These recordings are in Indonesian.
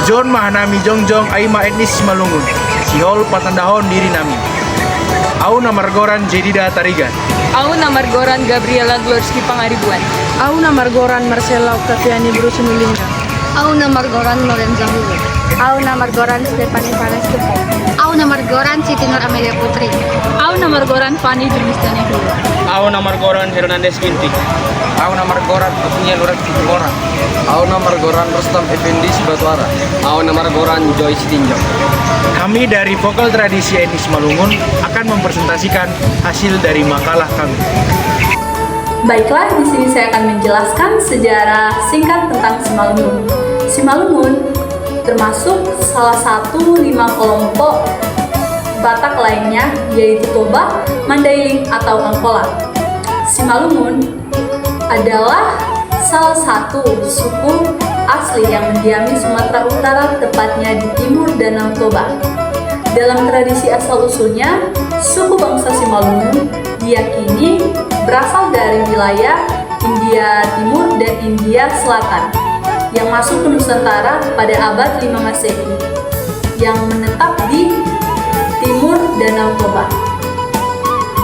John mahanami jongjong aima etnis Simalungun. Sihol patandahon diri nami. Au namargoran Jedida Tarigan. Au namargoran Gabriela Glorski Pangaribuan. Au namargoran Marcela Octaviani Brusunulinga. Au namargoran Lorenza Hugo. Au namargoran Stephanie Panes Depo. Au namargoran Siti Nur Amelia Putri. Au namargoran Fanny Jurmistani Hulu. Au namargoran Hernandez Ginting. Au namargoran Atunya Lurak Timora. Au namargoran Rustam Effendi Sibatwara. Au namargoran Joyce Tinjau. Kami dari Vokal Tradisi Etnis Simalungun akan mempresentasikan hasil dari makalah kami. Baiklah, di sini saya akan menjelaskan sejarah singkat tentang Simalungun. Simalungun termasuk salah satu 5 kelompok Batak lainnya, yaitu Toba, Mandailing, atau Angkola. Simalungun adalah salah satu suku asli yang mendiami Sumatera Utara, tepatnya di timur Danau Toba. Dalam tradisi asal-usulnya, suku bangsa Simalungun diyakini berasal dari wilayah India Timur dan India Selatan yang masuk ke Nusantara pada abad 5 Masehi yang menetap di timur Danau Toba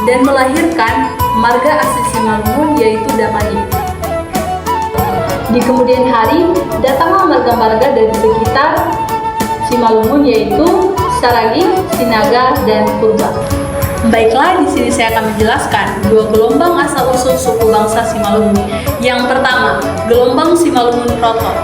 dan melahirkan marga asli Simalungun yaitu Damani. Di kemudian hari, datanglah marga-marga dari sekitar Simalungun yaitu Saragi, Sinaga, dan Purba. Baiklah, di sini saya akan menjelaskan 2 gelombang asal-usul suku bangsa Simalungun. Yang pertama, gelombang Simalungun Proto.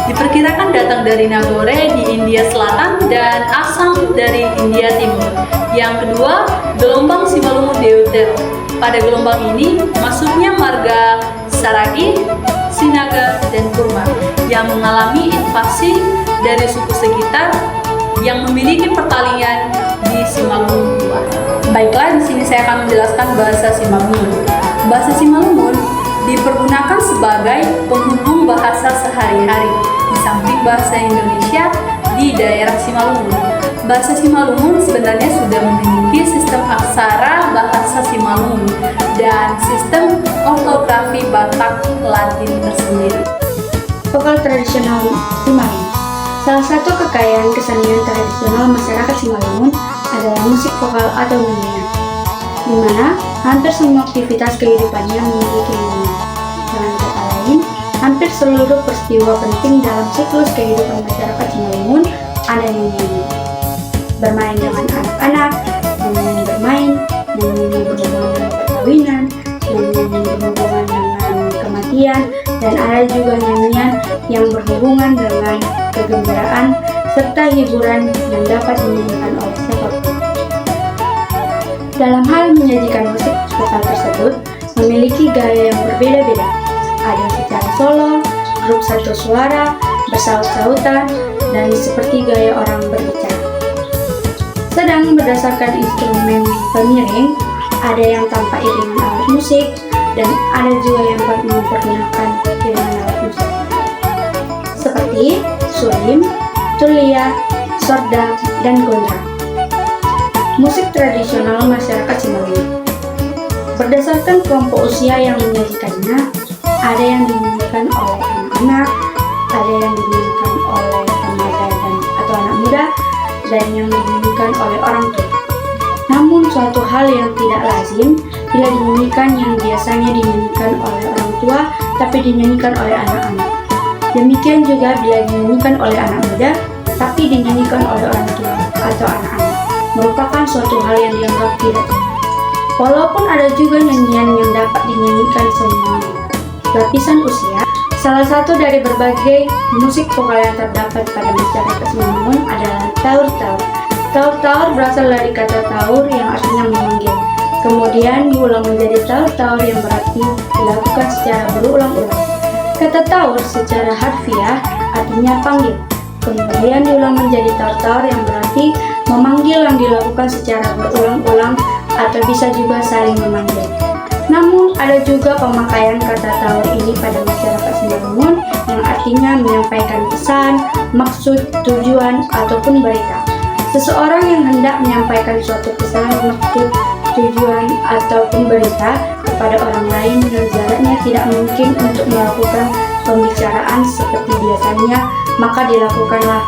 Diperkirakan datang dari Nagore di India Selatan dan Assam dari India Timur. Yang kedua, gelombang Simalungun Deutero. Pada gelombang ini, masuknya marga Saragi, Sinaga, dan Purba yang mengalami invasi dari suku sekitar yang memiliki pertalian di Simalungun II. Baiklah, di sini saya akan menjelaskan bahasa Simalungun. Bahasa Simalungun dipergunakan sebagai penghubung bahasa sehari-hari di samping bahasa Indonesia di daerah Simalungun. Bahasa Simalungun sebenarnya sudah memiliki sistem aksara bahasa Simalungun dan sistem ortografi Batak Latin tersendiri. Vokal tradisional Simalungun. Salah satu kekayaan kesenian tradisional masyarakat Simalungun adalah musik vokal atau nyanyian, di mana hampir semua aktivitas kehidupannya memiliki nyanyian. Dengan kata lain, hampir seluruh peristiwa penting dalam siklus kehidupan masyarakat Simalungun ada nyanyian. Bermain dengan anak-anak, nyanyian bermain, nyanyian berhubungan dengan perkawinan, nyanyian berhubungan dengan kematian, dan ada juga nyanyian yang berhubungan dengan kegembiraan serta hiburan yang dapat dinyanyikan oleh siapapun. Dalam hal menyajikan musik vokal tersebut memiliki gaya yang berbeda-beda. Ada secara solo, grup satu suara, bersaut-sautan, dan seperti gaya orang berbicara. Sedang berdasarkan instrumen pengiring, ada yang tanpa iringan alat musik, dan ada juga yang mempergunakan iringan alat musik seperti sulim, tulia, sorda, dan gondang. Musik tradisional masyarakat Simalungun. Berdasarkan kelompok usia yang menyajikannya, ada yang dinyanyikan oleh anak-anak, ada yang dinyanyikan oleh remaja atau anak muda, dan yang dinyanyikan oleh orang tua. Namun suatu hal yang tidak lazim bila dinyanyikan yang biasanya dinyanyikan oleh orang tua tapi dinyanyikan oleh anak-anak. Demikian juga bila dinyanyikan oleh anak muda tapi dinyanyikan oleh orang tua atau anak-anak, merupakan suatu hal yang dianggap tidak benar. Walaupun ada juga nyanyian yang dapat dinyanyikan semua lapisan usia, salah satu dari berbagai musik vokal yang terdapat pada masyarakat Simalungun adalah taur-taur. Taur-taur berasal dari kata taur yang artinya memanggil. Kemudian diulang menjadi taur-taur yang berarti dilakukan secara berulang-ulang. Kata taur secara harfiah artinya panggil. Kemudian diulang menjadi taur-taur yang berarti memanggil yang dilakukan secara berulang-ulang atau bisa juga saling memanggil. Namun ada juga pemakaian kata taur ini pada masyarakat Simalungun yang artinya menyampaikan pesan, maksud, tujuan, ataupun berita. Seseorang yang hendak menyampaikan suatu pesan, maksud, tujuan, ataupun berita kepada orang lain dan jaraknya tidak mungkin untuk melakukan pembicaraan seperti biasanya, maka dilakukanlah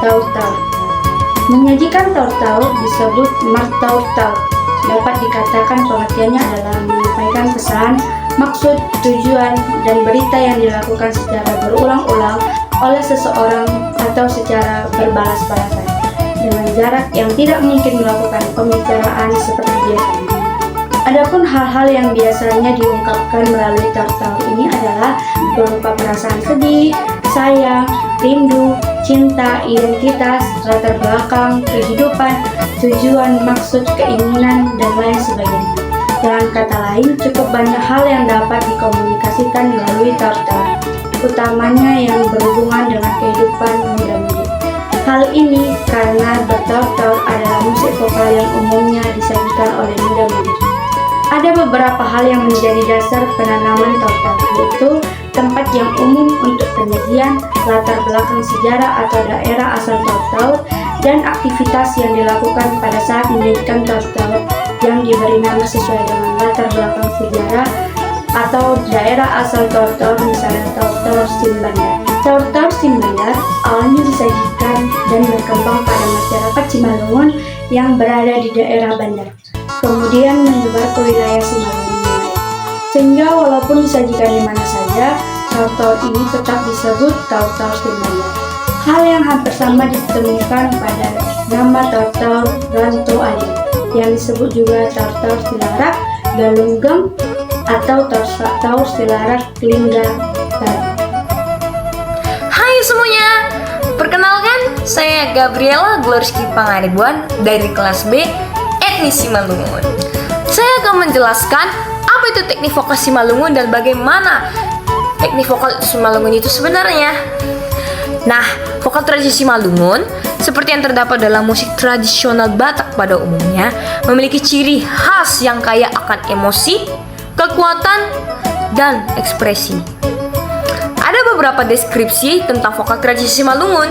taur-taur. Menyajikan taur-taur disebut martaur-taur. Dapat dikatakan pengertiannya adalah menyampaikan pesan, maksud, tujuan, dan berita yang dilakukan secara berulang-ulang oleh seseorang atau secara berbalas-balasan dengan jarak yang tidak mungkin melakukan pembicaraan seperti biasanya. Adapun hal-hal yang biasanya diungkapkan melalui taur-taur ini adalah berupa perasaan sedih, sayang, rindu, cinta, identitas, latar belakang, kehidupan, tujuan, maksud, keinginan, dan lain sebagainya. Dengan kata lain, cukup banyak hal yang dapat dikomunikasikan melalui taur-taur, utamanya yang berhubungan dengan kehidupan muda-mudi. Hal ini karena bertaur-taur adalah musik vokal yang umumnya disajikan oleh muda-mudi. Ada beberapa hal yang menjadi dasar penanaman taur-taur, yaitu tempat yang umum untuk penyajian, latar belakang sejarah atau daerah asal taur-taur, dan aktivitas yang dilakukan pada saat menyajikan taur-taur yang diberi nama sesuai dengan latar belakang sejarah atau daerah asal taur-taur, misalnya taur-taur Simbandar. Taur-taur Simbandar awalnya disajikan dan berkembang pada masyarakat Simalungun yang berada di daerah Bandar, kemudian menyebar ke wilayah Simalungun lain. Sehingga walaupun disajikan di mana saja, taur-taur ini tetap disebut taur-taur Simbandar. Hal yang hampir sama ditemukan pada nama taur-taur Ranto Ali, yang disebut juga taur-taur Silarak Galunggam atau taur Silarak Lingga. Hai semuanya, perkenalkan saya Gabriela Glorski Pangaribuan dari kelas B Etnis Simalungun. Saya akan menjelaskan apa itu teknik vokal Simalungun dan bagaimana teknik vokal Simalungun itu sebenarnya. Nah, vokal tradisi Simalungun seperti yang terdapat dalam musik tradisional Batak pada umumnya memiliki ciri khas yang kaya akan emosi, kekuatan, dan ekspresi. Ada beberapa deskripsi tentang vokal tradisi Simalungun.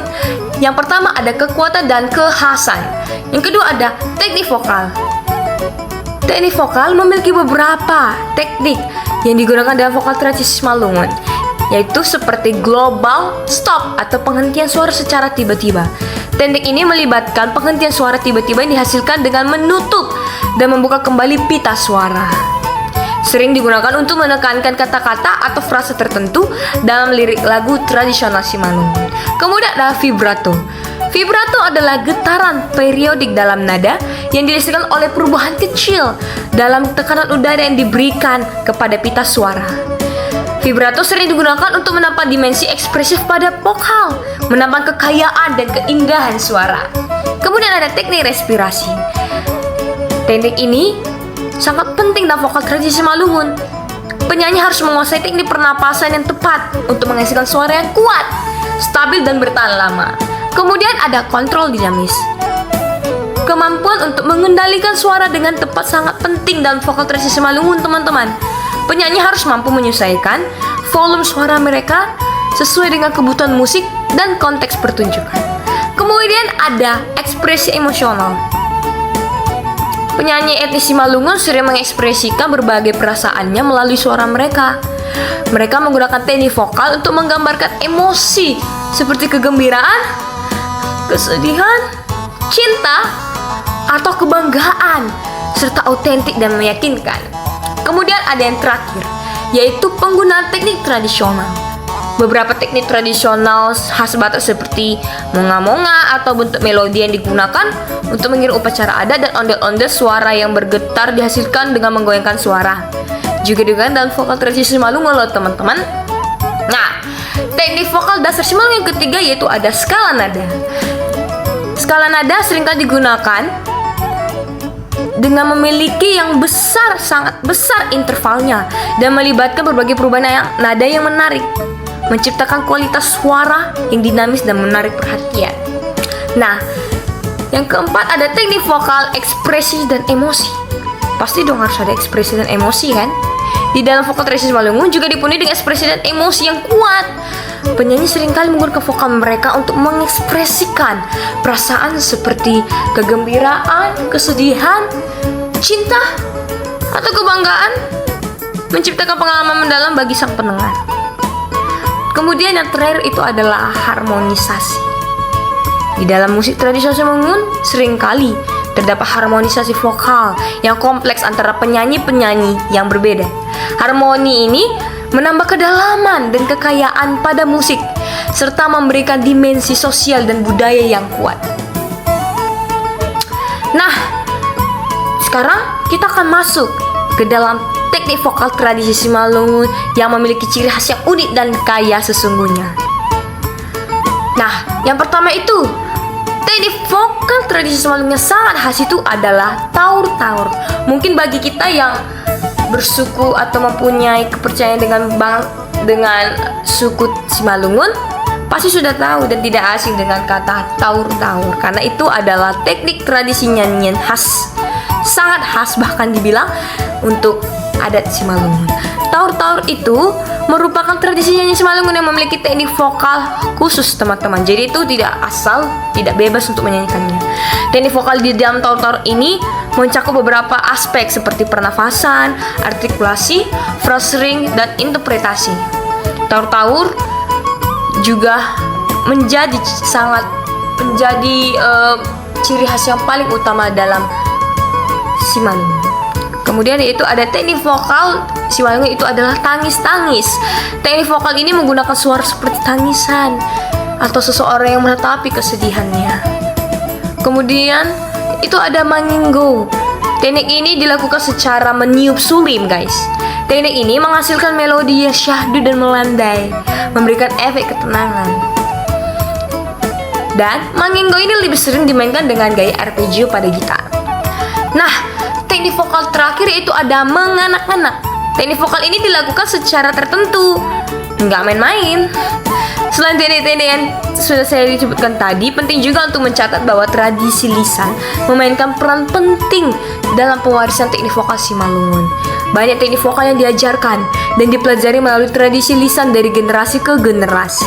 Yang pertama ada kekuatan dan kekhasan. Yang kedua ada teknik vokal. Teknik vokal memiliki beberapa teknik yang digunakan dalam vokal tradisi Simalungun, yaitu seperti global stop atau penghentian suara secara tiba-tiba. Teknik ini melibatkan penghentian suara tiba-tiba yang dihasilkan dengan menutup dan membuka kembali pita suara. Sering digunakan untuk menekankan kata-kata atau frasa tertentu dalam lirik lagu tradisional Simalungun. Kemudian ada vibrato. Vibrato adalah getaran periodik dalam nada yang dihasilkan oleh perubahan kecil dalam tekanan udara yang diberikan kepada pita suara. Vibrato sering digunakan untuk menambah dimensi ekspresif pada vokal, menambah kekayaan dan keindahan suara. Kemudian ada teknik respirasi. Teknik ini sangat penting dalam vokal tradisi Simalungun. Penyanyi harus menguasai teknik pernapasan yang tepat untuk menghasilkan suara yang kuat, stabil, dan bertahan lama. Kemudian ada kontrol dinamis. Kemampuan untuk mengendalikan suara dengan tepat sangat penting dalam vokal tradisi Simalungun, teman-teman. Penyanyi harus mampu menyesuaikan volume suara mereka sesuai dengan kebutuhan musik dan konteks pertunjukan. Kemudian ada ekspresi emosional. Penyanyi etnis Simalungun sering mengekspresikan berbagai perasaannya melalui suara mereka. Mereka menggunakan teknik vokal untuk menggambarkan emosi seperti kegembiraan, kesedihan, cinta, atau kebanggaan, serta autentik dan meyakinkan. Kemudian ada yang terakhir, yaitu penggunaan teknik tradisional. Beberapa teknik tradisional khas Batak seperti monga-monga atau bentuk melodi yang digunakan untuk mengiring upacara adat dan ondel-ondel suara yang bergetar dihasilkan dengan menggoyangkan suara. Juga dengan dalam vokal tradisi Simalungun loh teman-teman. Nah, teknik vokal dasar Simalungun yang ketiga yaitu ada skala nada. Skala nada seringkali digunakan dengan memiliki yang besar, sangat besar intervalnya dan melibatkan berbagai perubahan nada yang menarik, menciptakan kualitas suara yang dinamis dan menarik perhatian. Nah, yang keempat ada teknik vokal ekspresi dan emosi. Pasti dong harus ada ekspresi dan emosi kan? Di dalam vokal tradisi Simalungun juga dipenuhi dengan ekspresi dan emosi yang kuat. Penyanyi seringkali menggunakan vokal mereka untuk mengekspresikan perasaan seperti kegembiraan, kesedihan, cinta, atau kebanggaan, menciptakan pengalaman mendalam bagi sang pendengar. Kemudian yang terakhir itu adalah harmonisasi. Di dalam musik tradisional Simalungun seringkali terdapat harmonisasi vokal yang kompleks antara penyanyi-penyanyi yang berbeda. Harmoni ini menambah kedalaman dan kekayaan pada musik serta memberikan dimensi sosial dan budaya yang kuat. Nah, sekarang kita akan masuk ke dalam teknik vokal tradisi Simalungun yang memiliki ciri khas yang unik dan kaya sesungguhnya. Nah, yang pertama itu teknik vokal tradisi Simalungun yang sangat khas itu adalah taur-taur. Mungkin bagi kita yang bersuku atau mempunyai kepercayaan dengan suku Simalungun pasti sudah tahu dan tidak asing dengan kata taur-taur, karena itu adalah teknik tradisi nyanyian khas, sangat khas bahkan dibilang untuk adat Simalungun. Taur-taur itu merupakan tradisi nyanyi Simalungun yang memiliki teknik vokal khusus, teman-teman. Jadi itu tidak asal, tidak bebas untuk menyanyikannya. Teknik vokal di dalam taur-taur ini mencakup beberapa aspek seperti pernafasan, artikulasi, phrasing, dan interpretasi. Taur-taur juga menjadi ciri khas yang paling utama dalam Simalungun. Kemudian yaitu ada teknik vokal Simalungun itu adalah tangis-tangis. Teknik vokal ini menggunakan suara seperti tangisan atau seseorang yang meratapi kesedihannya. Kemudian itu ada manginggo. Teknik ini dilakukan secara meniup sulim, guys. Teknik ini menghasilkan melodi yang syahdu dan melandai, memberikan efek ketenangan. Dan manginggo ini lebih sering dimainkan dengan gaya arpeggio pada gitar. Nah, teknik vokal terakhir yaitu ada menganak-anak. Teknik vokal ini dilakukan secara tertentu, nggak main-main. Selain teknik-teknik yang sudah saya sebutkan tadi, penting juga untuk mencatat bahwa tradisi lisan memainkan peran penting dalam pewarisan teknik vokal Simalungun. Banyak teknik vokal yang diajarkan dan dipelajari melalui tradisi lisan dari generasi ke generasi.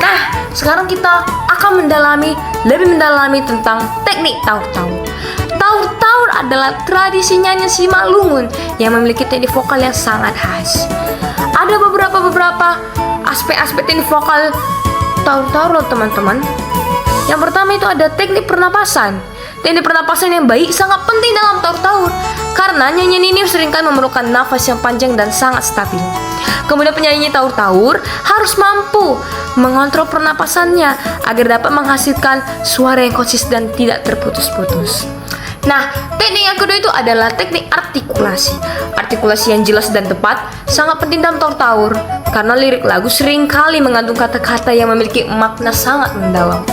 Nah, sekarang kita akan lebih mendalami tentang teknik taur-taur. Taur-taur adalah tradisi nyanyi Simalungun yang memiliki teknik vokal yang sangat khas. Ada beberapa aspek-aspek teknik vokal taur-taur loh, teman-teman. Yang pertama itu ada teknik pernapasan. Teknik pernapasan yang baik sangat penting dalam taur-taur karena nyanyian ini seringkali memerlukan nafas yang panjang dan sangat stabil. Kemudian penyanyi taur-taur harus mampu mengontrol pernapasannya agar dapat menghasilkan suara yang konsisten dan tidak terputus-putus. Nah, teknik yang kedua itu adalah teknik artikulasi. Artikulasi yang jelas dan tepat sangat penting dalam taur-taur karena lirik lagu seringkali mengandung kata-kata yang memiliki makna sangat mendalam.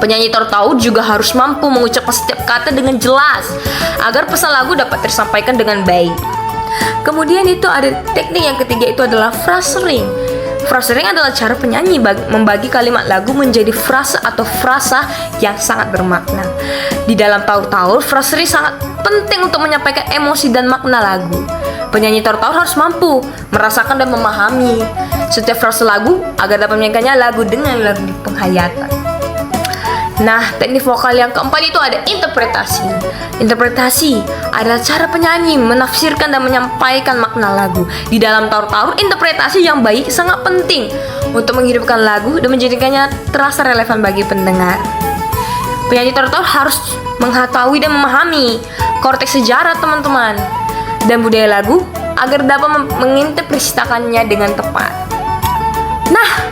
Penyanyi taur-taur juga harus mampu mengucapkan setiap kata dengan jelas agar pesan lagu dapat tersampaikan dengan baik. Kemudian itu ada teknik yang ketiga itu adalah phrasing. Phrasing adalah cara penyanyi membagi kalimat lagu menjadi frasa atau frasa yang sangat bermakna. Di dalam taur-taur, phrasing sangat penting untuk menyampaikan emosi dan makna lagu. Penyanyi taur-taur harus mampu merasakan dan memahami setiap frasa lagu agar dapat menyanyikannya lagu dengan lebih penghayatan. Nah, teknik vokal yang keempat itu ada interpretasi. Interpretasi adalah cara penyanyi menafsirkan dan menyampaikan makna lagu. Di dalam taur-taur, interpretasi yang baik sangat penting untuk menghidupkan lagu dan menjadikannya terasa relevan bagi pendengar. Penyanyi taur-taur harus mengetahui dan memahami konteks sejarah, teman-teman, dan budaya lagu agar dapat menginterpretasikannya dengan tepat. Nah,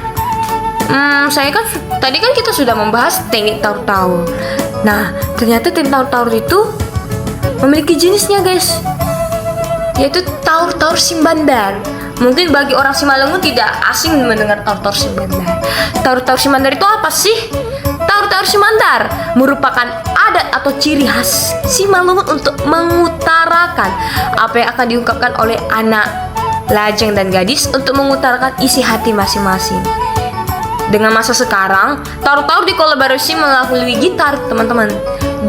tadi kan kita sudah membahas teknik taur-taur. Nah, ternyata teknik taur-taur itu memiliki jenisnya, guys, yaitu taur-taur Simbandar. Mungkin bagi orang Simalungun tidak asing mendengar taur-taur Simbandar. Taur-taur Simbandar itu apa sih? Taur-taur Simbandar merupakan adat atau ciri khas Simalungun untuk mengutarakan apa yang akan diungkapkan oleh anak, lajang, dan gadis untuk mengutarakan isi hati masing-masing. Dengan masa sekarang, taur-taur dikolaborasi melalui gitar, teman-teman,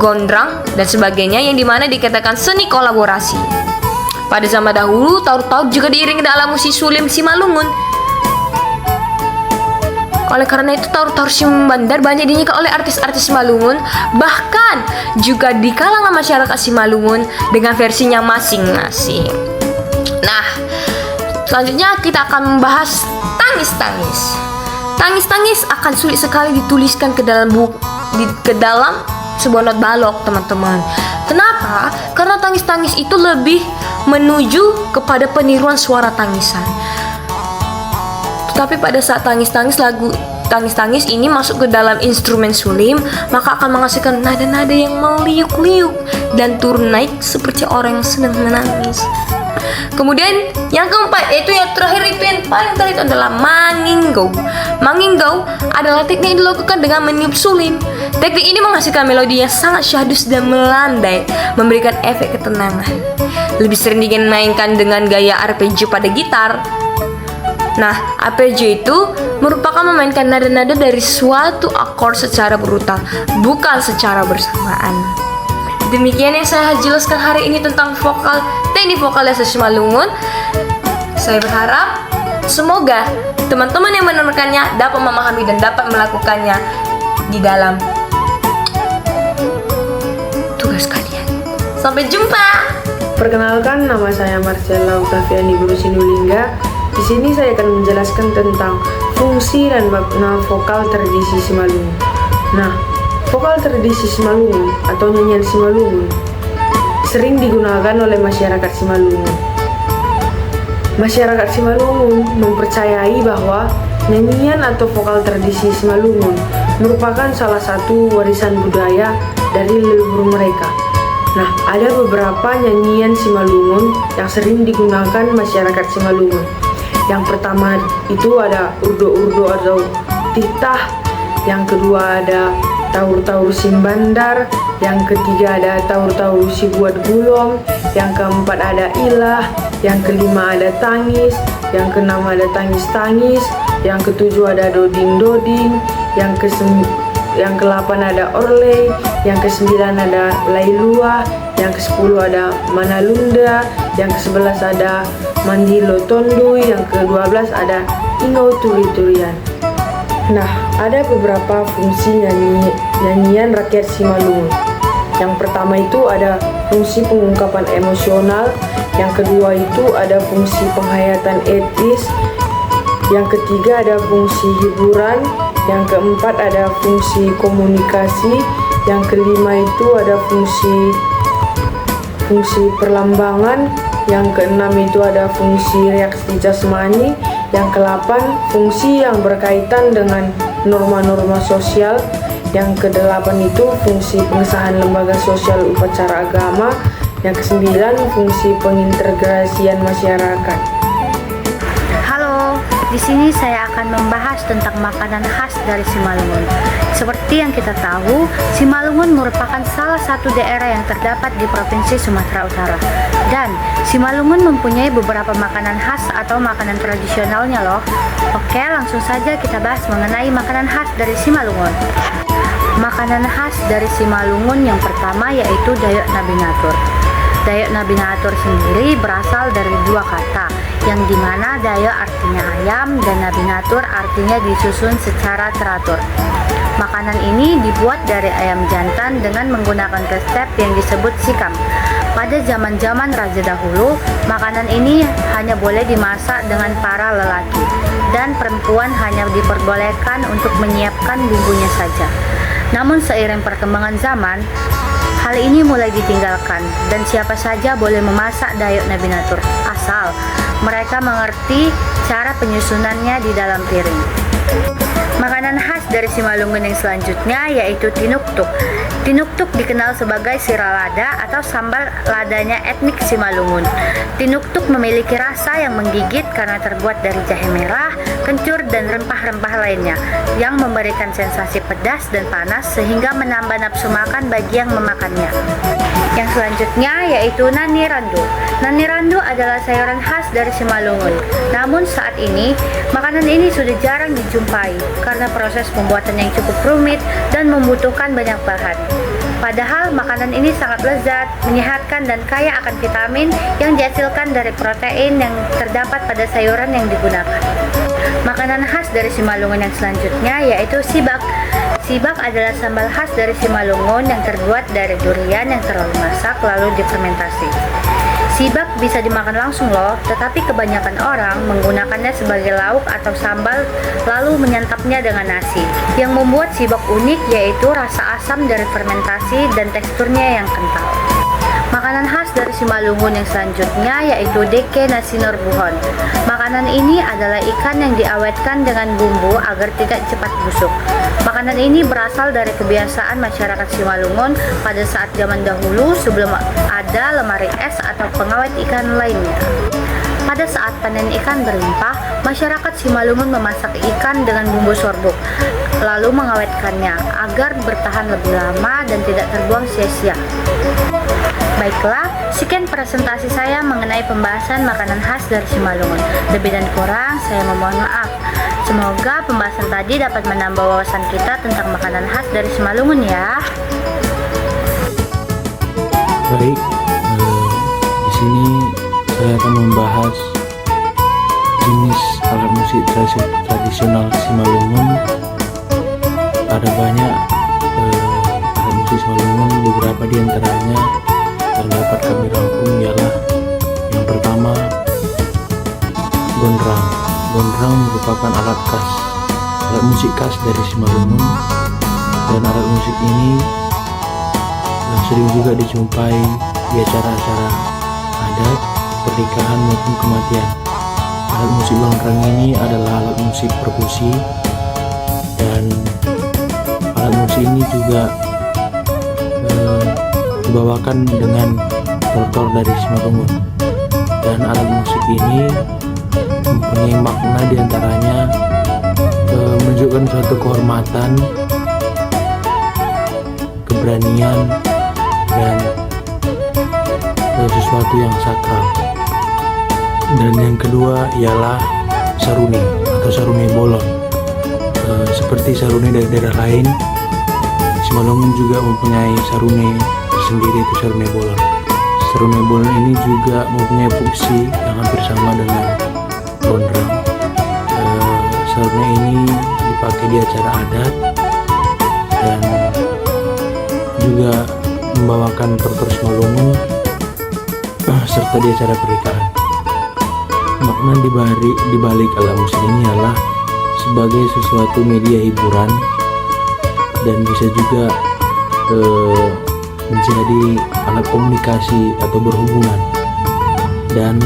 gondrang, dan sebagainya yang dimana dikatakan seni kolaborasi. Pada zaman dahulu, taur-taur juga diiringi dalam musik sulim Simalungun. Oleh karena itu, taur-taur Simbandar banyak dinyanyikan oleh artis-artis Simalungun, bahkan juga di kalangan masyarakat Simalungun dengan versinya masing-masing. Nah, selanjutnya kita akan membahas tangis-tangis. Tangis-tangis akan sulit sekali dituliskan ke dalam sebuah not balok, teman-teman. Kenapa? Karena tangis-tangis itu lebih menuju kepada peniruan suara tangisan. Tetapi pada saat lagu tangis-tangis ini masuk ke dalam instrumen sulim, maka akan menghasilkan nada-nada yang meliuk-liuk dan turun naik seperti orang yang sedang menangis. Kemudian yang keempat, yaitu yang terakhir, itu yang paling terakhir, itu adalah manginggau. Manginggau adalah teknik yang dilakukan dengan meniup suling. Teknik ini menghasilkan melodi yang sangat syahdu dan melandai, memberikan efek ketenangan. Lebih sering dimainkan dengan gaya arpeggio pada gitar. Nah, arpeggio itu merupakan memainkan nada-nada dari suatu akord secara berulang, bukan secara bersamaan. Demikian yang saya jelaskan hari ini tentang teknik vokalisasi Simalungun. Saya berharap semoga teman-teman yang mendengarkannya dapat memahami dan dapat melakukannya di dalam tugas kalian. Sampai jumpa. Perkenalkan, nama saya Marcella Octaviani Guru Sinulinga. Di sini saya akan menjelaskan tentang fungsi dan makna vokal tradisi Simalungun. Nah, vokal tradisi Simalungun atau nyanyian Simalungun sering digunakan oleh masyarakat Simalungun. Masyarakat Simalungun mempercayai bahwa nyanyian atau vokal tradisi Simalungun merupakan salah satu warisan budaya dari leluhur mereka. Nah, ada beberapa nyanyian Simalungun yang sering digunakan masyarakat Simalungun. Yang pertama itu ada urdo-urdo atau titah, yang kedua ada taur-taur simbandar, yang ketiga ada taur-taur si buat gulong, yang keempat ada ilah, yang kelima ada tangis, yang keenam ada tangis-tangis, yang ketujuh ada doding-doding, yang ke-8 ada orlei, yang ke-9 ada lailua, yang ke-10 ada manalunda, yang ke-11 ada mandilo tondui, yang ke-12 ada ingo turi-turian. Nah, ada beberapa fungsi nyanyian rakyat Simalungun. Yang pertama itu ada fungsi pengungkapan emosional, yang kedua itu ada fungsi penghayatan etis, yang ketiga ada fungsi hiburan, yang keempat ada fungsi komunikasi, yang kelima itu ada fungsi perlambangan, yang keenam itu ada fungsi reaksi jasmani, yang ke-8 fungsi yang berkaitan dengan norma-norma sosial, yang ke-8 itu fungsi pengesahan lembaga sosial upacara agama, yang ke-9 fungsi pengintegrasian masyarakat. Halo, di sini saya akan membahas tentang makanan khas dari Simalungun. Seperti yang kita tahu, Simalungun merupakan salah satu daerah yang terdapat di Provinsi Sumatera Utara. Dan Simalungun mempunyai beberapa makanan khas atau makanan tradisionalnya loh. Oke, langsung saja kita bahas mengenai makanan khas dari Simalungun. Makanan khas dari Simalungun yang pertama yaitu Dayak Nabinatur. Dayak Nabinatur sendiri berasal dari dua kata, yang dimana Dayak artinya ayam dan Nabinatur artinya disusun secara teratur. Makanan ini dibuat dari ayam jantan dengan menggunakan resep yang disebut sikam. Pada zaman-zaman raja dahulu, makanan ini hanya boleh dimasak dengan para lelaki, dan perempuan hanya diperbolehkan untuk menyiapkan bumbunya saja. Namun seiring perkembangan zaman, hal ini mulai ditinggalkan dan siapa saja boleh memasak Dayak Nabinatur asal mereka mengerti cara penyusunannya di dalam piring. Makanan khas dari Simalungun yang selanjutnya yaitu tinuktuk. Tinuktuk dikenal sebagai siralada atau sambal ladanya etnik Simalungun. Tinuktuk memiliki rasa yang menggigit karena terbuat dari jahe merah, kencur, dan rempah-rempah lainnya yang memberikan sensasi pedas dan panas sehingga menambah nafsu makan bagi yang memakannya. Yang selanjutnya yaitu nani randu. Nani randu adalah sayuran khas dari Simalungun. Namun saat ini, makanan ini sudah jarang dijumpai karena proses pembuatan yang cukup rumit dan membutuhkan banyak bahan. Padahal makanan ini sangat lezat, menyehatkan, dan kaya akan vitamin yang dihasilkan dari protein yang terdapat pada sayuran yang digunakan. Makanan khas dari Simalungun yang selanjutnya yaitu sibak. Sibak adalah sambal khas dari Simalungun yang terbuat dari durian yang telah dimasak lalu difermentasi. Sibak bisa dimakan langsung loh, tetapi kebanyakan orang menggunakannya sebagai lauk atau sambal lalu menyantapnya dengan nasi. Yang membuat sibak unik yaitu rasa asam dari fermentasi dan teksturnya yang kental. Makanan khas dari Simalungun yang selanjutnya yaitu deke nasi norbuhon. Makanan ini adalah ikan yang diawetkan dengan bumbu agar tidak cepat busuk. Makanan ini berasal dari kebiasaan masyarakat Simalungun pada saat zaman dahulu sebelum ada lemari es atau pengawet ikan lainnya. Pada saat panen ikan berlimpah, masyarakat Simalungun memasak ikan dengan bumbu sorbuk, lalu mengawetkannya agar bertahan lebih lama dan tidak terbuang sia-sia. Baiklah, sekian presentasi saya mengenai pembahasan makanan khas dari Simalungun. Lebih dan kurang, saya memohon maaf. Semoga pembahasan tadi dapat menambah wawasan kita tentang makanan khas dari Simalungun ya. Baik, di sini saya akan membahas jenis alat musik tradisional Simalungun. Ada banyak alat musik Simalungun, beberapa di antaranya yang dapat kami rangkum ialah yang pertama, gondrang. Gondrang merupakan alat musik khas dari Simalungun, dan alat musik ini sering juga dijumpai di acara-acara adat, pernikahan maupun kematian. Alat musik gondrang ini adalah alat musik perkusi, dan alat musik ini juga dibawakan dengan tortor dari Simalungun. Dan alat musik ini mempunyai makna diantaranya menunjukkan suatu kehormatan, keberanian, dan sesuatu yang sakral. Dan yang kedua ialah saruni atau saruni bolon. Seperti saruni dari daerah lain, Simalungun juga mempunyai saruni tersendiri, itu saruni bolon. Saruni bolon ini juga mempunyai fungsi yang hampir sama dengan gondrang. Saruni ini dipakai di acara adat dan juga membawakan tortor Simalungun serta di acara pernikahan. Makna dibalik alat musik ini adalah sebagai sesuatu media hiburan dan bisa juga menjadi alat komunikasi atau berhubungan, dan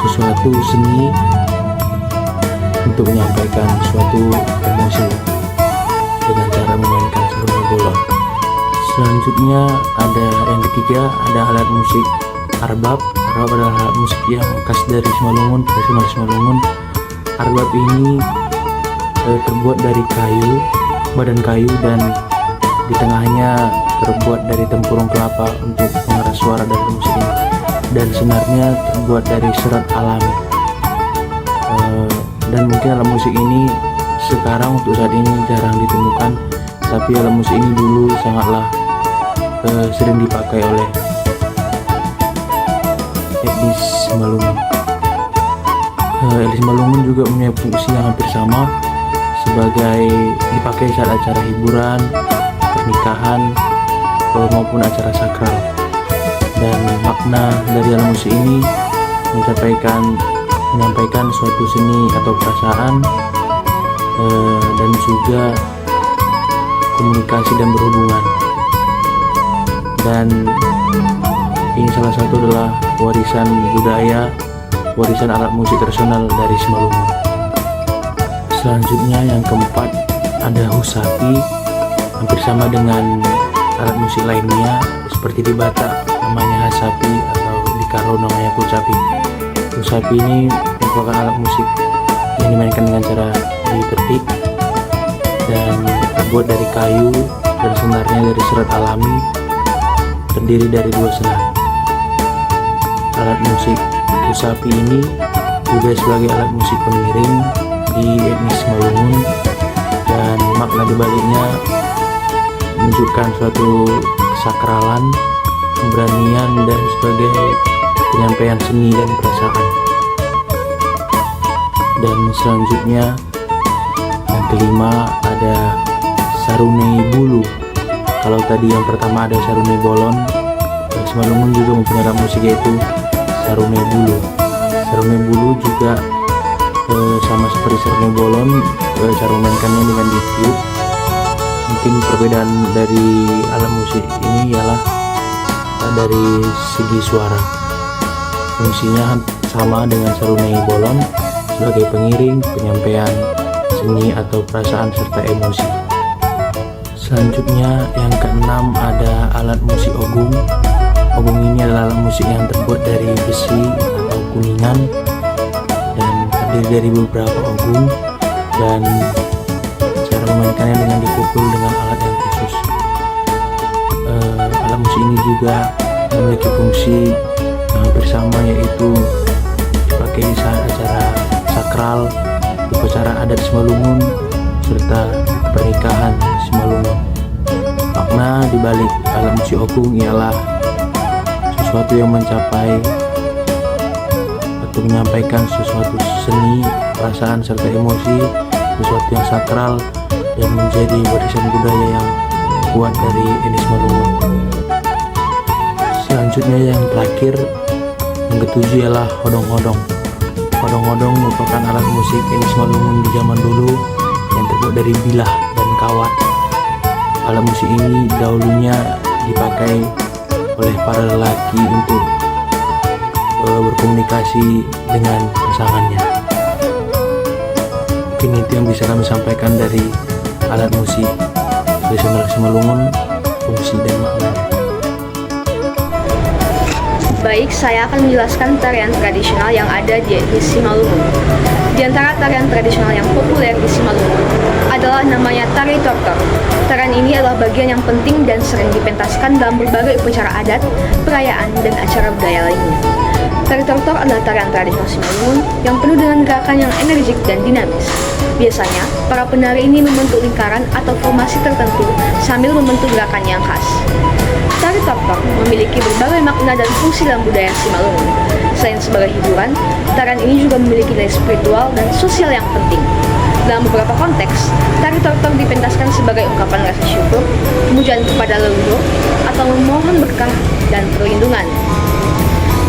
sesuatu seni untuk menyampaikan suatu emosi dengan cara memainkan saruni bolon. Selanjutnya ada yang ketiga, ada alat musik arbab. Arbab adalah alat musik yang khas dari Simalungun, tradisional Simalungun. Arbab ini terbuat dari kayu, badan kayu, dan di tengahnya terbuat dari tempurung kelapa untuk mengeras suara dari musik ini, dan senarnya terbuat dari serat alami. Dan mungkin alat musik ini sekarang untuk saat ini jarang ditemukan, tapi alat musik ini dulu sangatlah sering dipakai oleh etnis Simalungun. Etnis Simalungun juga mempunyai fungsi yang hampir sama, sebagai dipakai saat acara hiburan, pernikahan, maupun acara sakral. Dan makna dari alat musik ini menyampaikan suatu seni atau perasaan, dan juga komunikasi dan berhubungan. Dan ini salah satu adalah warisan budaya, warisan alat musik tradisional dari Simalungun. Selanjutnya yang keempat ada husapi, hampir sama dengan alat musik lainnya, seperti di Batak namanya hasapi atau di Karo namanya kucapi. Husapi ini merupakan alat musik yang dimainkan dengan cara dipetik dan terbuat dari kayu, dan senarnya dari serat alami, terdiri dari 2 senar. Alat musik husapi ini juga sebagai alat musik pengiring di etnis Simalungun, dan makna dibaliknya menunjukkan suatu kesakralan, keberanian, dan sebagai penyampaian seni dan perasaan. Dan selanjutnya yang kelima ada saruni bulu. Kalau tadi yang pertama ada saruni bolon, Simalungun juga mempunyai alat musik yaitu Sarune Bulu. Sarune Bulu juga sama seperti Sarune Bolon, cara memainkannya dengan ditiup. Mungkin perbedaan dari alat musik ini ialah dari segi suara. Fungsinya sama dengan Sarune Bolon sebagai pengiring penyampaian seni atau perasaan serta emosi. Selanjutnya yang keenam ada alat musik ogung. Ogung ini adalah alat musik yang terbuat dari besi atau kuningan dan terdiri dari beberapa ogung, dan cara memainkannya dengan dipukul dengan alat yang khusus. Alat musik ini juga memiliki fungsi yang hampir sama, yaitu dipakai saat acara sakral, upacara adat Simalungun, serta pernikahan Simalungun. Makna dibalik alat musik ogung ialah sesuatu yang mencapai atau menyampaikan sesuatu seni, perasaan serta emosi, sesuatu yang sakral dan menjadi warisan budaya yang kuat dari etnis Malungun. Selanjutnya yang terakhir, yang ketujuh ialah hodong-hodong. Hodong-hodong merupakan alat musik etnis Malungun di zaman dulu yang terbuat dari bilah dan kawat. Alat musik ini dahulunya dipakai oleh para lelaki untuk berkomunikasi dengan pasangannya. Mungkin itu yang bisa kami sampaikan dari alat musik tradisional Simalungun, fungsi dan maknanya. Baik, saya akan menjelaskan tarian tradisional yang ada di etnis Simalungun. Di antara tarian tradisional yang populer di Simalungun adalah namanya tari tortor. Tarian ini adalah bagian yang penting dan sering dipentaskan dalam berbagai upacara adat, perayaan, dan acara budaya lainnya. Tari tortor adalah tarian tradisional Simalungun yang penuh dengan gerakan yang energik dan dinamis. Biasanya, para penari ini membentuk lingkaran atau formasi tertentu sambil membentuk gerakan yang khas. Tari tortor memiliki berbagai makna dan fungsi dalam budaya Simalungun. Selain sebagai hiburan, tarian ini juga memiliki nilai spiritual dan sosial yang penting. Dalam beberapa konteks, tari tortor dipentaskan sebagai ungkapan rasa syukur, pemujaan kepada leluhur, atau memohon berkah dan perlindungan.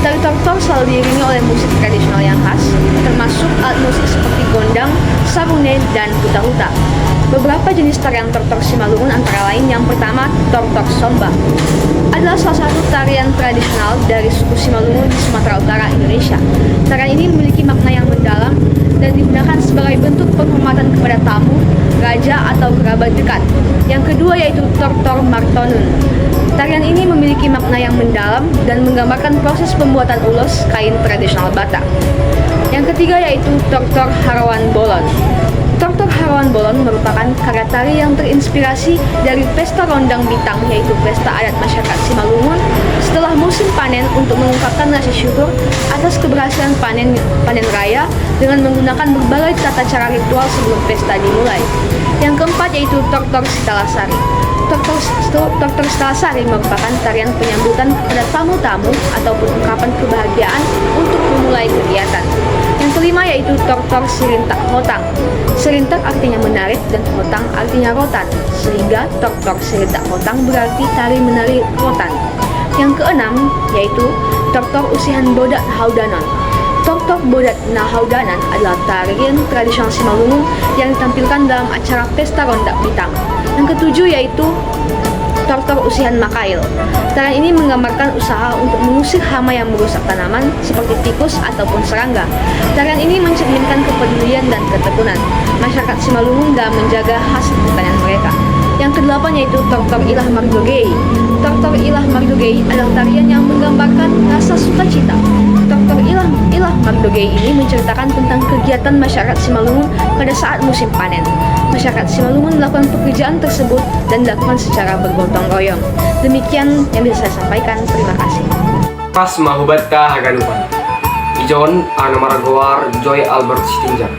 Tari tortor selalu diiringi oleh musik tradisional yang khas, termasuk alat musik seperti gondang, sarune, dan huta-huta. Beberapa jenis tarian tortor Simalungun antara lain yang pertama, tortor somba. Adalah salah satu tarian tradisional dari suku Simalungun di Sumatera Utara, Indonesia. Tarian ini memiliki makna yang mendalam dan digunakan sebagai bentuk penghormatan kepada tamu, raja, atau kerabat dekat. Yang kedua yaitu tortor martonun. Tarian ini memiliki makna yang mendalam dan menggambarkan proses pembuatan ulos kain tradisional Batak. Yang ketiga yaitu tortor harawan bolon. Tortor harawan bolon merupakan karya tari yang terinspirasi dari pesta rondang bintang, yaitu pesta adat masyarakat Simalungun setelah musim panen untuk mengungkapkan rasa syukur atas keberhasilan panen raya dengan menggunakan berbagai tata cara ritual sebelum pesta dimulai. Yang keempat yaitu tortor Sitalasari. Tortor Sitalasari merupakan tarian penyambutan kepada tamu-tamu ataupun ungkapan kebahagiaan untuk memulai kegiatan. Yang kelima yaitu tortor Sirintak Hotang. Sirintak artinya menarik dan hotang artinya rotan, sehingga tortor Sirintak Hotang berarti tari menari rotan. Yang keenam yaitu tortor Usihan Bodat Haudanon. Tortor Bodat Haudanan adalah tarian tradisional Simalungun yang ditampilkan dalam acara pesta rondak bintang. Yang ketujuh yaitu tortor Usihan Makail. Tarian ini menggambarkan usaha untuk mengusir hama yang merusak tanaman seperti tikus ataupun serangga. Tarian ini mencerminkan kepedulian dan ketekunan masyarakat Simalungun dalam menjaga hasil pertanian mereka. Yang kedelapan yaitu tortor Ilah Mardogei. Tortor Ilah Mardogei adalah tarian yang menggambarkan rasa sukacita. Tortor Ilah Mardogei ini menceritakan tentang kegiatan masyarakat Simalungun pada saat musim panen. Masyarakat Simalungun melakukan pekerjaan tersebut dan dilakukan secara bergotong royong. Demikian yang bisa saya sampaikan. Terima kasih. Pas mahubat ka haganupan. Ijon Anamaragoar Joy Albert Sitinjak.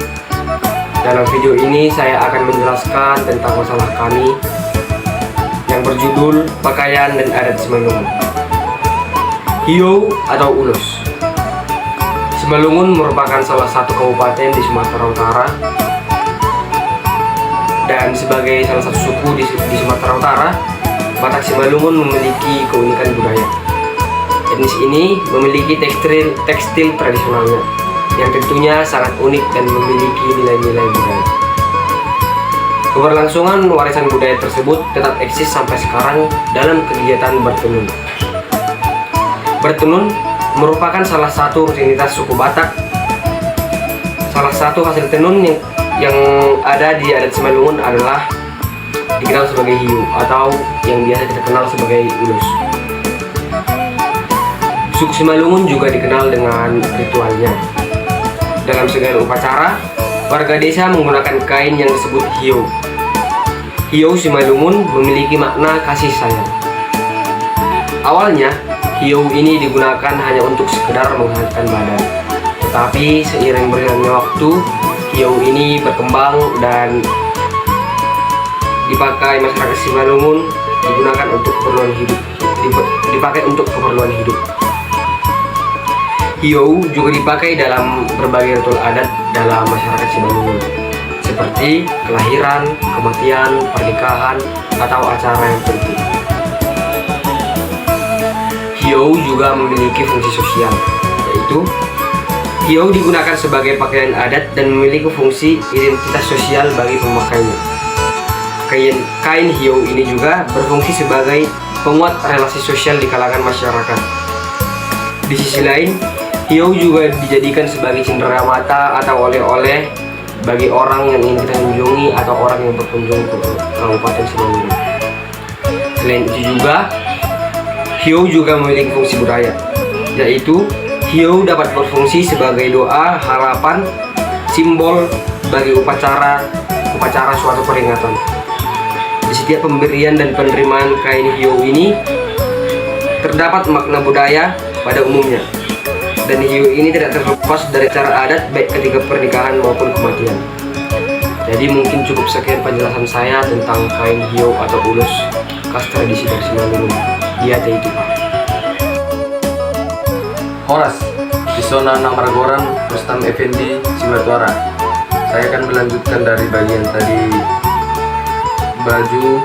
Dalam video ini saya akan menjelaskan tentang masalah kami yang berjudul Pakaian dan Adat Simalungun. Hiyo atau Ulos. Simalungun merupakan salah satu kabupaten di Sumatera Utara dan sebagai salah satu suku di Sumatera Utara, Batak Simalungun memiliki keunikan budaya. etnis ini memiliki tekstil tradisionalnya yang tentunya sangat unik dan memiliki nilai-nilai budaya. Keberlangsungan warisan budaya tersebut tetap eksis sampai sekarang dalam kegiatan bertenun. Bertenun merupakan salah satu rutinitas suku Batak. Salah satu hasil tenun yang ada di adat Simalungun adalah dikenal sebagai hiu atau yang biasa kita kenal sebagai ulus. Suku Simalungun juga dikenal dengan ritualnya. Dalam segala upacara, warga desa menggunakan kain yang disebut hiu. Hiu Simalungun memiliki makna kasih sayang. Awalnya, hiu ini digunakan hanya untuk sekedar menghangatkan badan. Tetapi seiring berjalannya waktu, hiu ini berkembang dan dipakai masyarakat Simalungun digunakan untuk keperluan hidup. Dipakai untuk keperluan hidup. Hiu juga dipakai dalam berbagai ritual adat dalam masyarakat Simalungun, seperti kelahiran, kematian, pernikahan, atau acara yang penting. Hiu juga memiliki fungsi sosial, yaitu hiu digunakan sebagai pakaian adat dan memiliki fungsi identitas sosial bagi pemakainya. Kain hiu ini juga berfungsi sebagai penguat relasi sosial di kalangan masyarakat. Di sisi lain, hiu juga dijadikan sebagai cindera mata atau oleh-oleh bagi orang yang ingin kita kunjungi atau orang yang berkunjung ke Kabupaten Simalungun. Selain itu juga, hiu juga memiliki fungsi budaya, yaitu hiu dapat berfungsi sebagai doa, harapan, simbol bagi upacara suatu peringatan. Di setiap pemberian dan penerimaan kain hiu ini terdapat makna budaya pada umumnya. Dan hiu ini tidak terlepas dari cara adat baik ketika pernikahan maupun kematian. Jadi mungkin cukup sekian penjelasan saya tentang kain hiu atau ulus khas tradisi dari Simalungun. Dia itu Pak. Horas, Pesona Namargoran Rustam Effendi Sibatwara. Saya akan melanjutkan dari bagian tadi, baju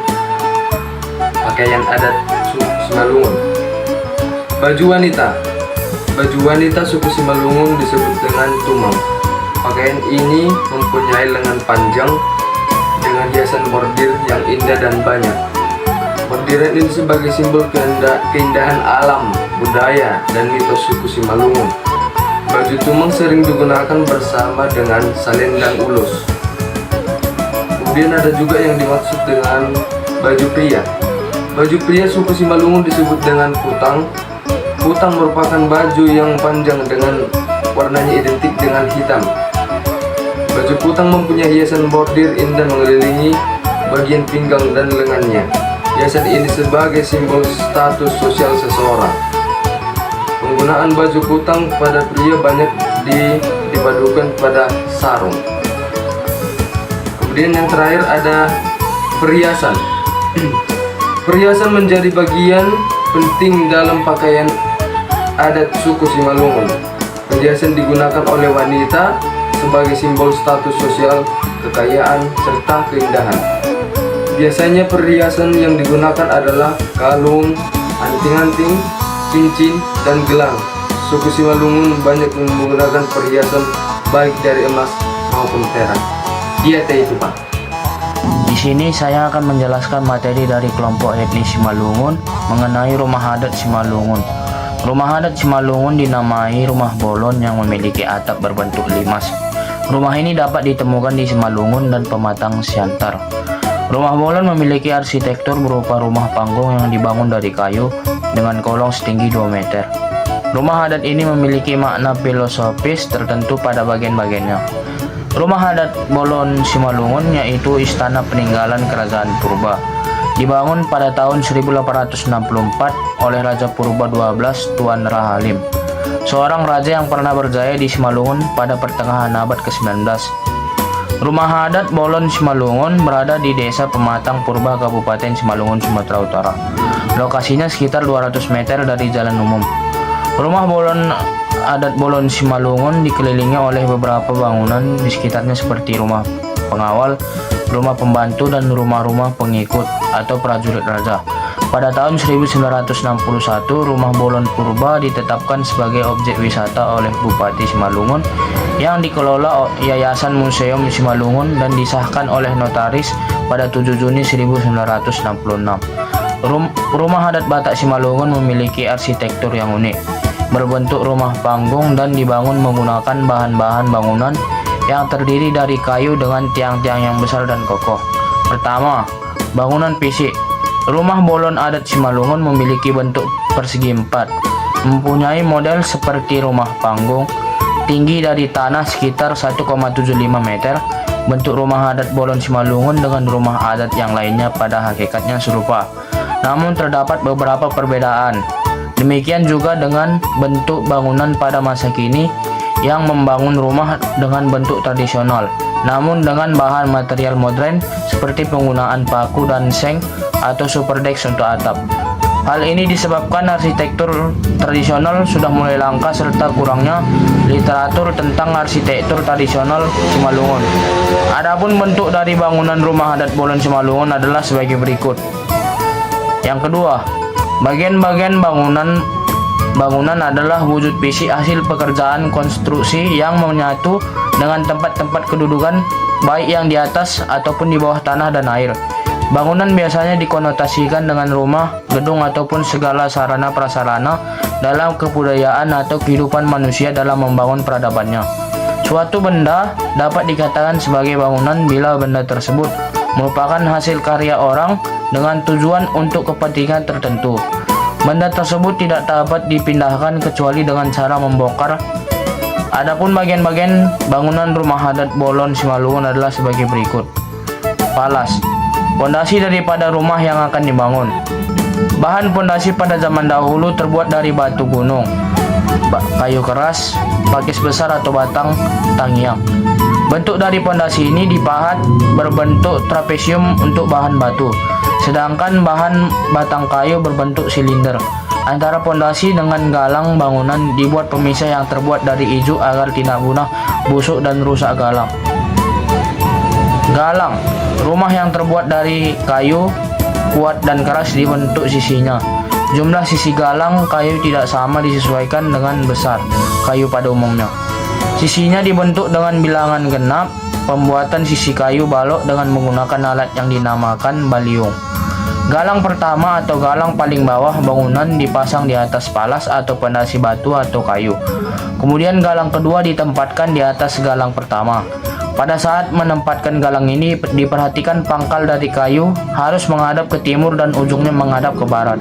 pakaian adat Simalungun. Baju wanita suku Simalungun disebut dengan tumang. Pakaian ini mempunyai lengan panjang dengan hiasan bordir yang indah dan banyak. Bordiran ini sebagai simbol keindahan alam, budaya, dan mitos suku Simalungun. Baju tumang sering digunakan bersama dengan salendang ulus. Kemudian ada juga yang dimaksud dengan baju pria. Baju pria suku Simalungun disebut dengan kutang. Kutang merupakan baju yang panjang dengan warnanya identik dengan hitam. Baju kutang mempunyai hiasan bordir indah mengelilingi bagian pinggang dan lengannya. Hiasan ini sebagai simbol status sosial seseorang. Penggunaan baju kutang pada pria banyak dipadukan pada sarung. Kemudian yang terakhir ada perhiasan. Perhiasan menjadi bagian penting dalam pakaian adat suku Simalungun. Perhiasan digunakan oleh wanita sebagai simbol status sosial, kekayaan, serta keindahan. Biasanya perhiasan yang digunakan adalah kalung, anting-anting, cincin, dan gelang. Suku Simalungun banyak menggunakan perhiasan baik dari emas maupun perak. Dia itu Pak. Di sini saya akan menjelaskan materi dari kelompok etnis Simalungun mengenai rumah adat Simalungun. Rumah adat Simalungun dinamai rumah bolon yang memiliki atap berbentuk limas. Rumah ini dapat ditemukan di Simalungun dan Pematang Siantar. Rumah bolon memiliki arsitektur berupa rumah panggung yang dibangun dari kayu dengan kolong setinggi 2 meter. Rumah adat ini memiliki makna filosofis tertentu pada bagian-bagiannya. Rumah adat bolon Simalungun yaitu istana peninggalan kerajaan Purba. Dibangun pada tahun 1864 oleh Raja Purba XII Tuan Rahalim, seorang raja yang pernah berjaya di Simalungun pada pertengahan abad ke-19. Rumah adat bolon Simalungun berada di Desa Pematang Purba, Kabupaten Simalungun, Sumatera Utara. Lokasinya sekitar 200 meter dari jalan umum. Rumah adat bolon Simalungun dikelilingi oleh beberapa bangunan di sekitarnya seperti rumah pengawal, rumah pembantu, dan rumah-rumah pengikut atau prajurit raja. Pada tahun 1961, Rumah Bolon Purba ditetapkan sebagai objek wisata oleh Bupati Simalungun yang dikelola Yayasan Museum Simalungun dan disahkan oleh notaris pada 7 Juni 1966. Rumah adat Batak Simalungun memiliki arsitektur yang unik, berbentuk rumah panggung dan dibangun menggunakan bahan-bahan bangunan yang terdiri dari kayu dengan tiang-tiang yang besar dan kokoh. Pertama, bangunan fisik. Rumah Bolon adat Simalungun memiliki bentuk persegi empat, mempunyai model seperti rumah panggung, tinggi dari tanah sekitar 1,75 meter. Bentuk rumah adat Bolon Simalungun dengan rumah adat yang lainnya pada hakikatnya serupa, namun terdapat beberapa perbedaan. Demikian juga dengan bentuk bangunan pada masa kini yang membangun rumah dengan bentuk tradisional, namun dengan bahan material modern seperti penggunaan paku dan seng atau super deck untuk atap. Hal ini disebabkan arsitektur tradisional sudah mulai langka serta kurangnya literatur tentang arsitektur tradisional Simalungun. Adapun bentuk dari bangunan rumah adat Bolon Simalungun adalah sebagai berikut. Yang kedua, bagian-bagian bangunan adalah wujud fisik hasil pekerjaan konstruksi yang menyatu dengan tempat-tempat kedudukan baik yang di atas ataupun di bawah tanah dan air. Bangunan biasanya dikonotasikan dengan rumah, gedung ataupun segala sarana prasarana dalam kebudayaan atau kehidupan manusia dalam membangun peradabannya. Suatu benda dapat dikatakan sebagai bangunan bila benda tersebut merupakan hasil karya orang dengan tujuan untuk kepentingan tertentu. Benda tersebut tidak dapat dipindahkan kecuali dengan cara membongkar. Adapun bagian-bagian bangunan rumah adat Bolon Simalungun adalah sebagai berikut. Palas, pondasi daripada rumah yang akan dibangun. Bahan pondasi pada zaman dahulu terbuat dari batu gunung, kayu keras, pakis besar atau batang tangiyang. Bentuk dari pondasi ini dipahat berbentuk trapesium untuk bahan batu, sedangkan bahan batang kayu berbentuk silinder. Antara pondasi dengan galang bangunan dibuat pemisah yang terbuat dari ijuk agar tidak mudah busuk dan rusak galang. Galang, rumah yang terbuat dari kayu, kuat dan keras dibentuk sisinya. Jumlah sisi galang kayu tidak sama disesuaikan dengan besar kayu pada umumnya. Sisinya dibentuk dengan bilangan genap. Pembuatan sisi kayu balok dengan menggunakan alat yang dinamakan baliung. Galang pertama atau galang paling bawah bangunan dipasang di atas palas atau pondasi batu atau kayu. Kemudian galang kedua ditempatkan di atas galang pertama. Pada saat menempatkan galang ini diperhatikan pangkal dari kayu harus menghadap ke timur dan ujungnya menghadap ke barat.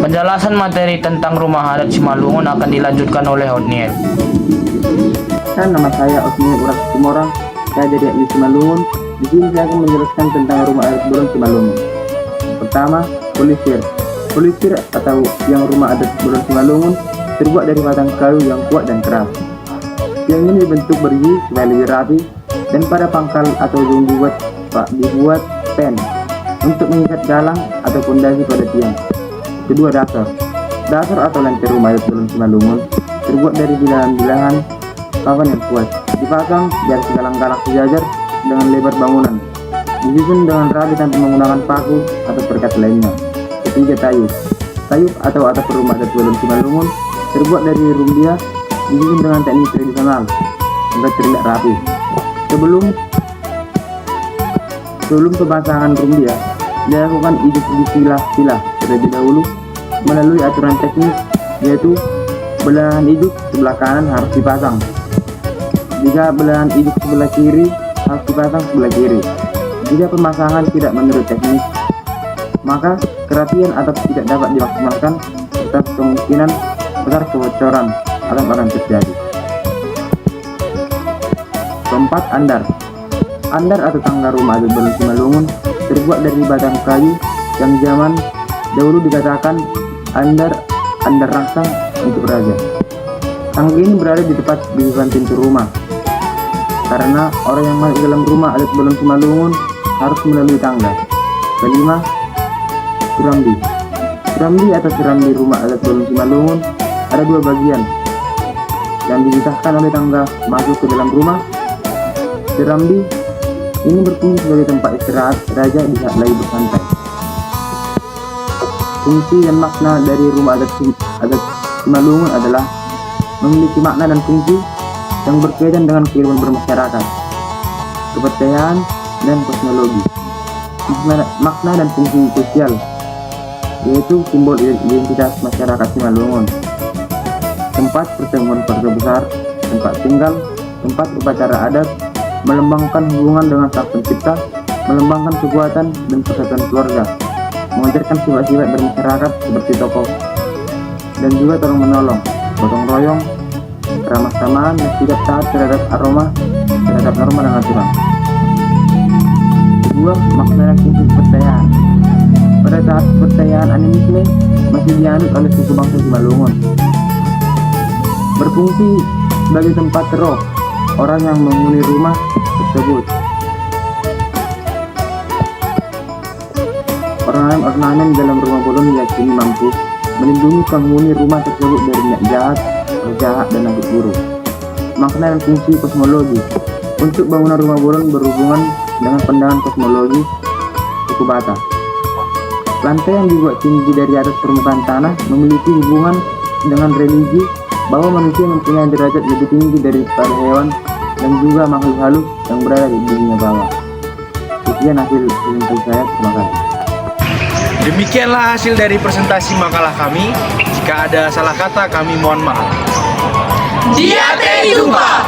Penjelasan materi tentang rumah adat Simalungun akan dilanjutkan oleh Otniel. Nama saya Otniel Urak Simorang. Saya dari etnis Simalungun. Di sini saya akan menjelaskan tentang rumah adat Bolon Simalungun. Pertama, polisir. Polisir atau yang rumah adat Bolon Simalungun terbuat dari batang kayu yang kuat dan keras. Tiang ini dibentuk bergi supaya lebih rapi, dan pada pangkal atau ujung dibuat pen untuk mengikat galang atau pondasi pada tiang. Kedua, dasar. Dasar atau lantai rumah adat Bolon Simalungun terbuat dari bilangan-bilangan papan yang kuat, dipasang di atas galang-galang sejajar dengan lebar bangunan, disusun dengan rapi tanpa menggunakan paku atau perekat lainnya. Ketiga, tayub. Tayub atau atap rumah adat Bolon Simalungun terbuat dari rumbia, disusun dengan teknik tradisional agar terlihat rapi. Sebelum pemasangan rumbia, dilakukan ijuk di pilah-pilah terlebih dahulu melalui aturan teknis, yaitu belahan ijuk sebelah kanan harus dipasang. Jika belahan ijuk sebelah kiri harus dipasang sebelah kiri. Jika pemasangan tidak menurut teknis, maka kerapian atap tidak dapat dimaksimalkan serta kemungkinan besar kebocoran atap akan terjadi. Keempat, andar. Andar atau tangga rumah adat Bolon Simalungun terbuat dari batang kayu yang zaman dahulu dikatakan andar rangsang untuk raja. Tangga ini berada di tepat di depan pintu rumah, karena orang yang masuk dalam rumah adat Bolon Simalungun harus melalui tangga. Kelima, surambi. Surambi atau surambi rumah adat Bolon Simalungun ada dua bagian yang dipisahkan oleh tangga masuk ke dalam rumah. Surambi ini berfungsi sebagai tempat istirahat raja di saat lagi bersantai. Fungsi dan makna dari rumah adat Simalungun adalah memiliki makna dan fungsi yang berkaitan dengan kehidupan bermasyarakat, kepercayaan, dan kosmologi. Makna dan fungsi sosial, yaitu simbol identitas masyarakat Simalungun, tempat pertemuan keluarga besar, tempat tinggal, tempat upacara adat, melambangkan hubungan dengan Sang Pencipta, melambangkan kekuatan dan persatuan keluarga, mengajarkan sifat-sifat bermasyarakat seperti tokoh dan juga tolong menolong, gotong royong, ramah tamahan, dan sikap taat terhadap norma dan aturan. Kedua, makna dan fungsi kepercayaan. Pada saat kepercayaan animisme masih dianut oleh suku bangsa Simalungun, berfungsi sebagai tempat roh orang yang menghuni rumah tersebut. Ornamen dalam rumah bolon diyakini mampu melindungi penghuni rumah tersebut dari niat jahat, roh jahat, dan nafsu buruk. Makna dan fungsi kosmologi. Untuk bangunan rumah bolon berhubungan dengan pandangan kosmologi suku Batak. Lantai yang dibuat tinggi dari atas permukaan tanah memiliki hubungan dengan religi bahwa manusia mempunyai derajat lebih tinggi daripada hewan dan juga makhluk halus yang berada di dunia bawah. Sekian hasil presentasi saya, terima kasih. Demikianlah hasil dari presentasi makalah kami. Jika ada salah kata, kami mohon maaf. Dia Teddy Tumpa.